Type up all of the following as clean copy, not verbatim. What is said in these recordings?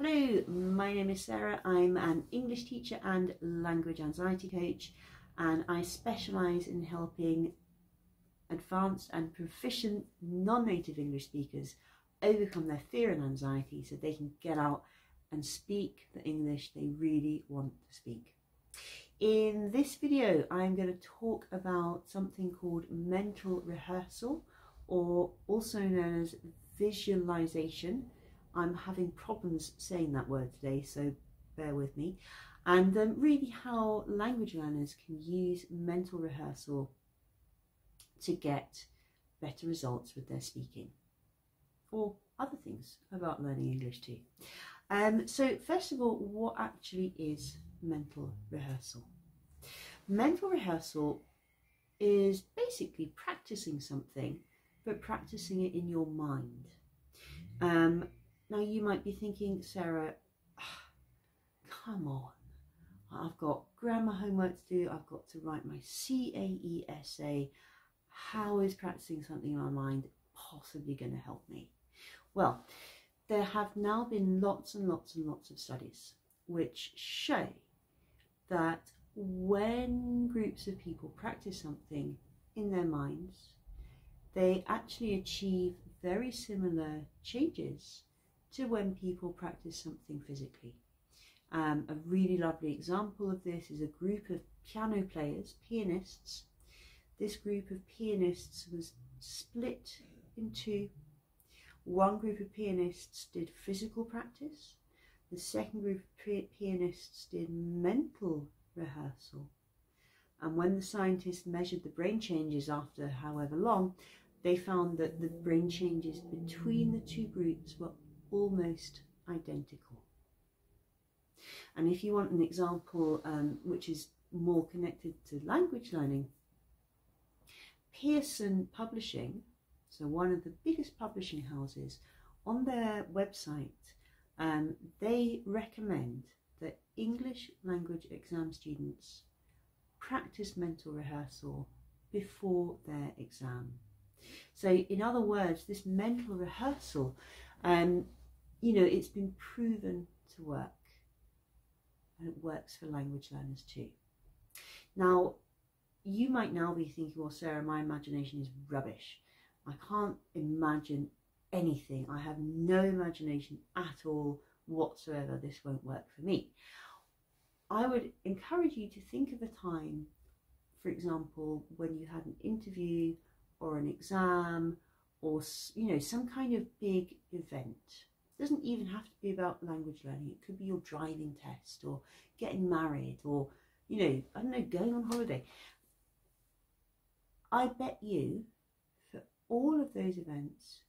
Hello, my name is Sarah. I'm an English teacher and language anxiety coach, and I specialise in helping advanced and proficient non-native English speakers overcome their fear and anxiety so they can get out and speak the English they really want to speak. In this video, I'm going to talk about something called mental rehearsal, or also known as visualization. I'm having problems saying that word today, so bear with me. And really how language learners can use mental rehearsal to get better results with their speaking, or other things about learning English too. So first of all, what actually is mental rehearsal? Mental rehearsal is basically practicing something, but practicing it in your mind. Now you might be thinking, Sarah, come on, I've got grammar homework to do, I've got to write my CAE essay. How is practicing something in my mind possibly going to help me? Well, there have now been lots and lots and lots of studies which show that when groups of people practice something in their minds, they actually achieve very similar changes to when people practice something physically. A really lovely example of this is a group of piano players, pianists. This group of pianists was split in two. One group of pianists did physical practice. The second group of pianists did mental rehearsal. And when the scientists measured the brain changes after however long, they found that the brain changes between the two groups were almost identical. And if you want an example which is more connected to language learning, Pearson Publishing, so one of the biggest publishing houses, on their website, they recommend that English language exam students practice mental rehearsal before their exam. So in other words, this mental rehearsal, it's been proven to work, and it works for language learners too. Now, you might now be thinking, well, Sarah, my imagination is rubbish. I can't imagine anything. I have no imagination at all whatsoever. This won't work for me. I would encourage you to think of a time, for example, when you had an interview or an exam, or some kind of big event. It doesn't even have to be about language learning. It could be your driving test, or getting married, or I don't know, going on holiday. I bet you for all of those events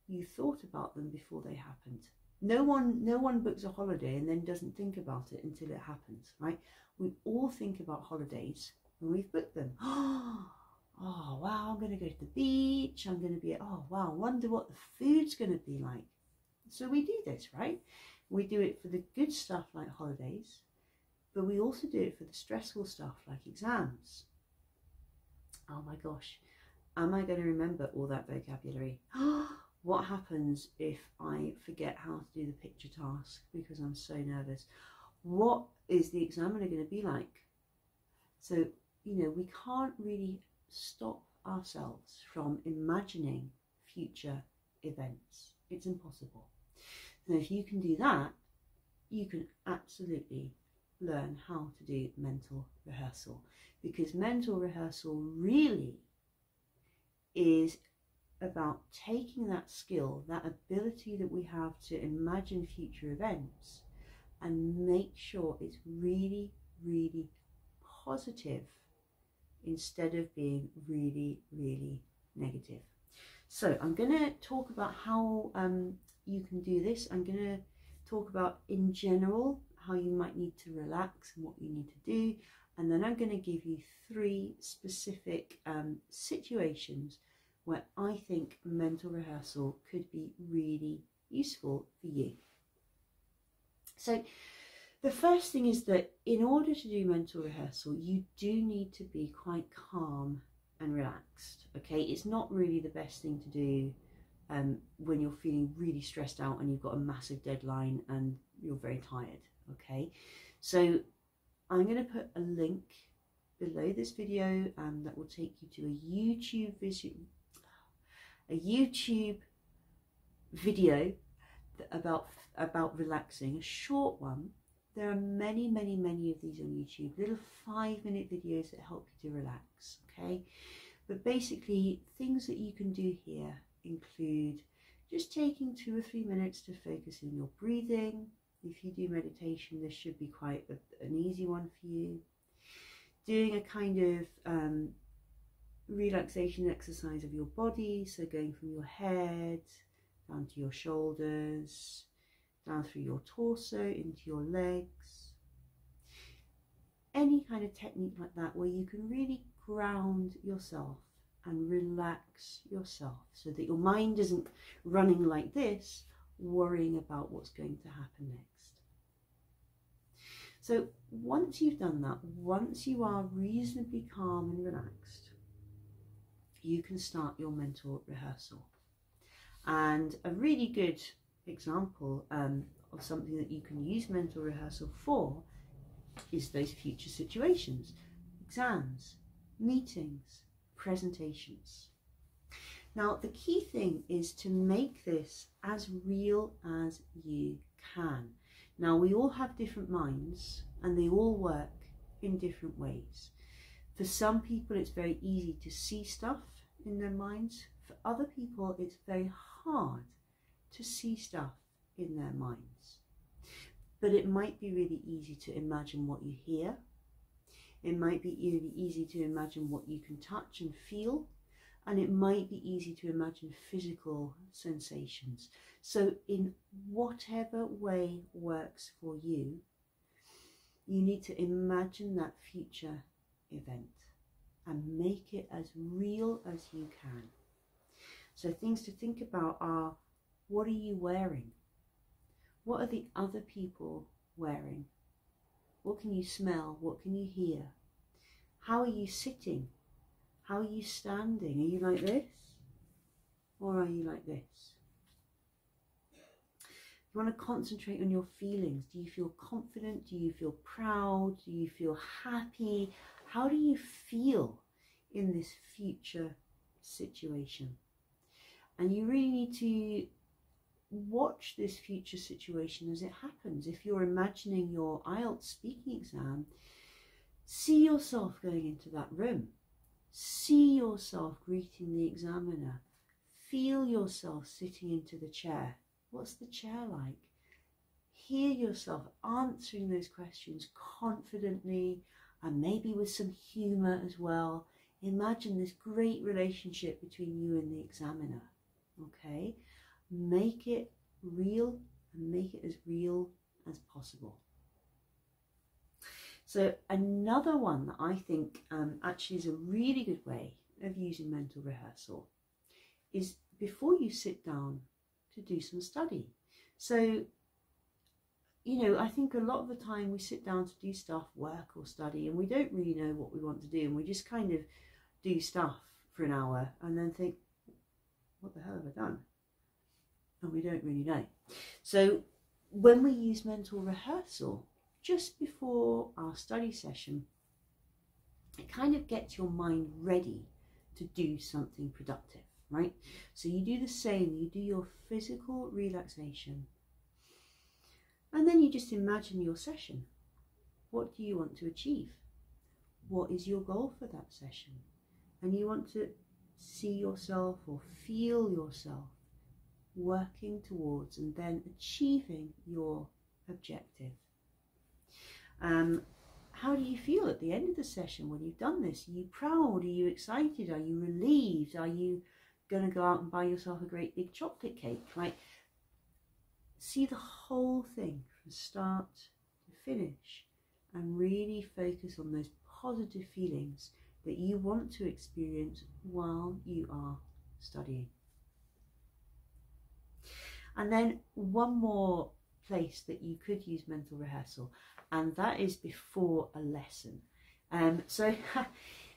you thought about them before they happened. No one books a holiday and then doesn't think about it until it happens, right? We all think about holidays when we've booked them. Oh wow, I'm going to go to the beach, I'm going to be, oh wow, wonder what the food's going to be like. So we do this, right? We do it for the good stuff like holidays, but we also do it for the stressful stuff like exams. Oh my gosh, am I going to remember all that vocabulary? What happens if I forget how to do the picture task because I'm so nervous? What is the examiner going to be like? So, we can't really stop ourselves from imagining future events. It's impossible. And if you can do that, you can absolutely learn how to do mental rehearsal, because mental rehearsal really is about taking that skill, that ability that we have to imagine future events, and make sure it's really, really positive instead of being really, really negative. So I'm going to talk about how you can do this. I'm going to talk about in general how you might need to relax and what you need to do, and then I'm going to give you 3 specific situations where I think mental rehearsal could be really useful for you. So the first thing is that in order to do mental rehearsal, you do need to be quite calm and relaxed. Okay, it's not really the best thing to do when you're feeling really stressed out and you've got a massive deadline and you're very tired. Okay, so I'm going to put a link below this video that will take you to a YouTube video about relaxing, a short one. There are many of these on YouTube, little 5-minute videos that help you to relax. Okay, but basically things that you can do here include just taking 2 or 3 minutes to focus on your breathing. If you do meditation, this should be quite an easy one for you. Doing a kind of relaxation exercise of your body, so going from your head down to your shoulders, down through your torso into your legs. Any kind of technique like that where you can really ground yourself and relax yourself so that your mind isn't running like this, worrying about what's going to happen next. So once you've done that, once you are reasonably calm and relaxed, you can start your mental rehearsal. And a really good example of something that you can use mental rehearsal for is those future situations, exams, meetings, presentations. Now, the key thing is to make this as real as you can. Now, we all have different minds and they all work in different ways. For some people, it's very easy to see stuff in their minds. For other people, it's very hard to see stuff in their minds. But it might be really easy to imagine what you hear. It might be really easy to imagine what you can touch and feel. And it might be easy to imagine physical sensations. So in whatever way works for you, you need to imagine that future event and make it as real as you can. So things to think about are, what are you wearing? What are the other people wearing? What can you smell? What can you hear? How are you sitting? How are you standing? Are you like this? Or are you like this? You want to concentrate on your feelings. Do you feel confident? Do you feel proud? Do you feel happy? How do you feel in this future situation? And you really need to watch this future situation as it happens. If you're imagining your IELTS speaking exam, see yourself going into that room. See yourself greeting the examiner. Feel yourself sitting into the chair. What's the chair like? Hear yourself answering those questions confidently and maybe with some humour as well. Imagine this great relationship between you and the examiner. Okay? Make it real and make it as real as possible. So another one that I think actually is a really good way of using mental rehearsal is before you sit down to do some study. So, you know, I think a lot of the time we sit down to do stuff, work or study, and we don't really know what we want to do, and we just kind of do stuff for an hour and then think, what the hell have I done? And we don't really know. So when we use mental rehearsal just before our study session, it kind of gets your mind ready to do something productive, right? So you do the same, you do your physical relaxation, and then you just imagine your session. What do you want to achieve? What is your goal for that session? And you want to see yourself or feel yourself working towards and then achieving your objective. How do you feel at the end of the session when you've done this? Are you proud? Are you excited? Are you relieved? Are you going to go out and buy yourself a great big chocolate cake? Like, see the whole thing from start to finish and really focus on those positive feelings that you want to experience while you are studying. And then one more place that you could use mental rehearsal, and that is before a lesson. So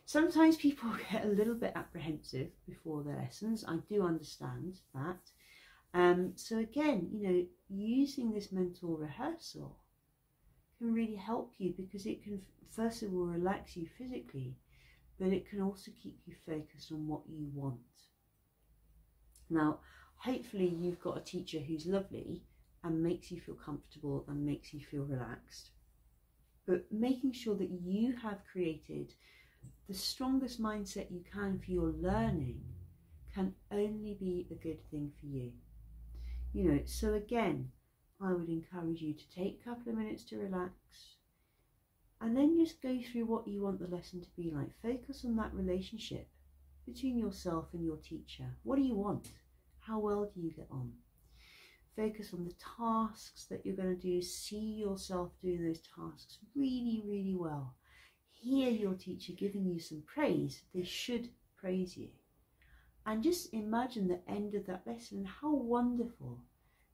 Sometimes people get a little bit apprehensive before their lessons. I do understand that. So again, you know, using this mental rehearsal can really help you, because it can first of all relax you physically, but it can also keep you focused on what you want. Now, hopefully you've got a teacher who's lovely and makes you feel comfortable and makes you feel relaxed. But making sure that you have created the strongest mindset you can for your learning can only be a good thing for you. You know, so again, I would encourage you to take a couple of minutes to relax, and then just go through what you want the lesson to be like. Focus on that relationship between yourself and your teacher. What do you want? How well do you get on? Focus on the tasks that you're going to do. See yourself doing those tasks really, really well. Hear your teacher giving you some praise. They should praise you. And just imagine the end of that lesson and how wonderful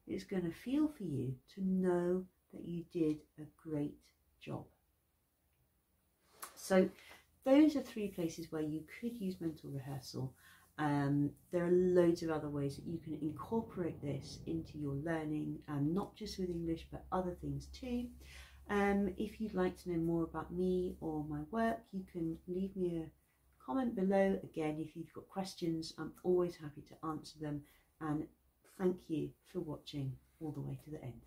it's going to feel for you to know that you did a great job. So those are 3 places where you could use mental rehearsal. There are loads of other ways that you can incorporate this into your learning, not just with English but other things too. If you'd like to know more about me or my work, you can leave me a comment below. Again, if you've got questions, I'm always happy to answer them, and thank you for watching all the way to the end.